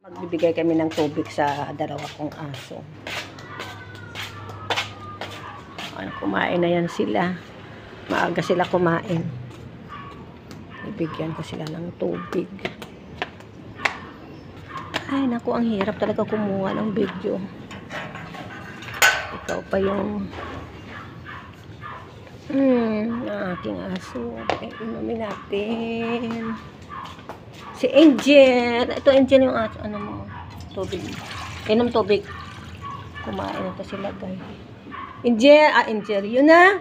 Magbibigay kami ng tubig sa dalawa kong aso. Kumain na yan sila. Maaga sila kumain. Ibigyan ko sila ng tubig. Ay naku, ang hirap talaga kumuha ng video. Ikaw pa yung aking aso. Inumin natin. Si Angel. Ito Angel yung aso. Ano mo? Tubig. Inom tubig. Kumain na to sila guys. Angel. Angel. Yun na.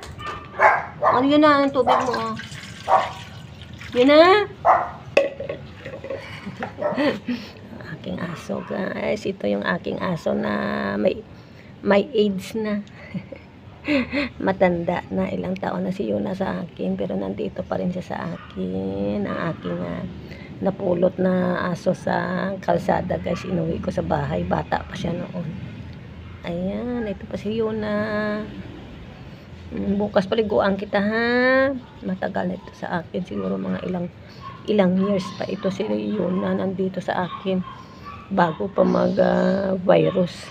Ano yun na? Ang tubig mo. Yun na. Aking aso guys. Ito yung aking aso na may AIDS na. Matanda na. Ilang taon na si Yuna sa akin. Pero nandito pa rin siya sa akin. Ang aking napulot na aso sa kalsada guys. Inuwi ko sa bahay. Bata pa siya noon. Ayan. Ito pa si Yuna. Bukas paliguan kita ha. Matagal na ito sa akin. Siguro mga ilang years pa ito si Yuna nandito sa akin. Bago pa mag virus.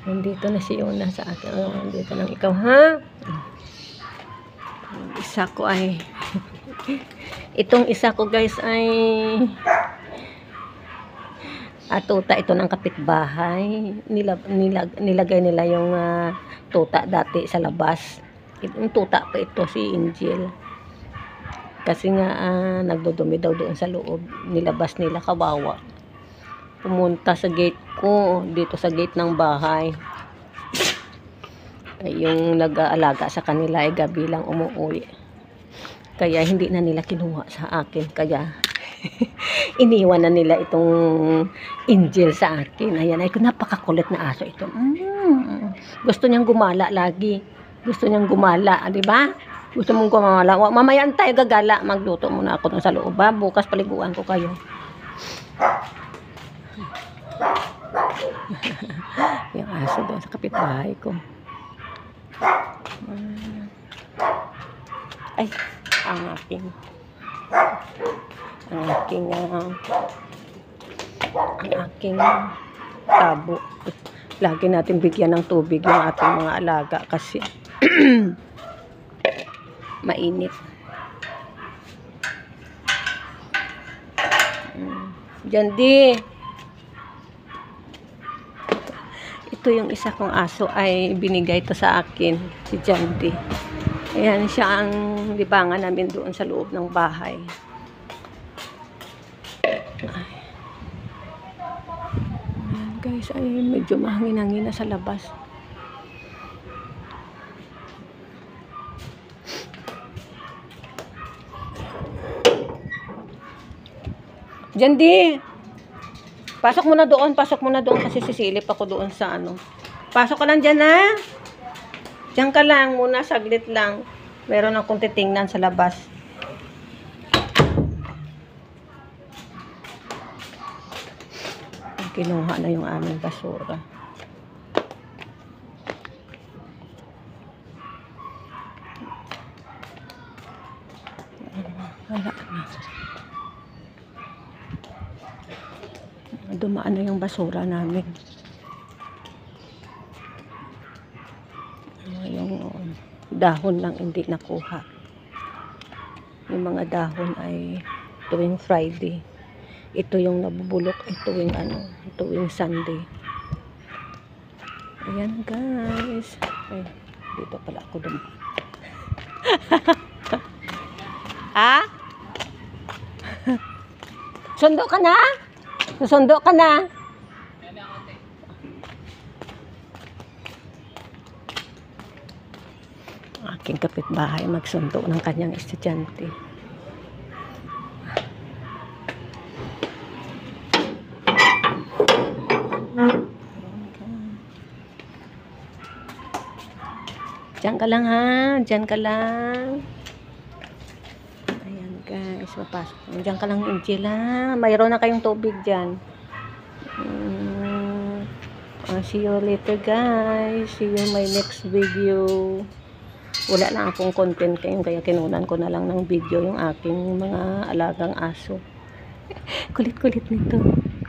Nandito na si Yuna sa akin. Nandito lang ikaw ha. Isa ko ay itong isa ko guys ay tuta ito ng kapitbahay. Nilagay nila yung tuta dati sa labas. Itong tuta pa ito si Angel. Kasi nga nagdudumi daw doon sa loob. Nilabas nila, kawawa. Pumunta sa gate ko, dito sa gate ng bahay. Yung nag-aalaga sa kanila ay gabi lang umuwi. Kaya hindi na nila kinuha sa akin. Kaya iniwan na nila itong Angel sa akin. Ayan, ay napakakulit na aso ito. Gusto niyang gumala lagi. Gusto niyang gumala, di ba? Gusto mong gumala. Mamaya tayo gagala. Magluto muna ako dun sa loob. Bukas paliguan ko kayo. Yung aso doon sa kapitbahay ko. Ay, ang aking tabo. Lagi natin bigyan ng tubig yung ating mga alaga kasi mainit. Jandi. Ito yung isa kong aso ay binigay to sa akin, si Jandi. Ayan siya ang libangan namin doon sa loob ng bahay. Ayan guys, ay medyo mahangin-hangin na sa labas. Jandi! Pasok mo na doon kasi sisilip ako doon sa ano. Pasok ka lang dyan ha. Diyan ka lang muna, saglit lang. Meron akong titingnan sa labas. Kinuha na yung aming basura. Wala na. Dumaan na yung basura namin. Yung dahon lang hindi nakuha. Yung mga dahon ay tuwing Friday. Ito yung nabubulok, tuwing Sunday. Ayan guys. Ay, dito pala ako dumaan. Ha? Sundo ka na? Susundo ka na? Aking kapitbahay magsundo ng kanyang estudyante. Diyan ka lang ha. Diyan ka lang. Ayan guys. Papasok. Diyan ka lang Angel ha. Mayroon na kayong tubig dyan. See you later guys. See you in my next video. Wala na akong content kayo. Kaya kinunan ko na lang ng video yung aking mga alagang aso. Kulit-kulit nito.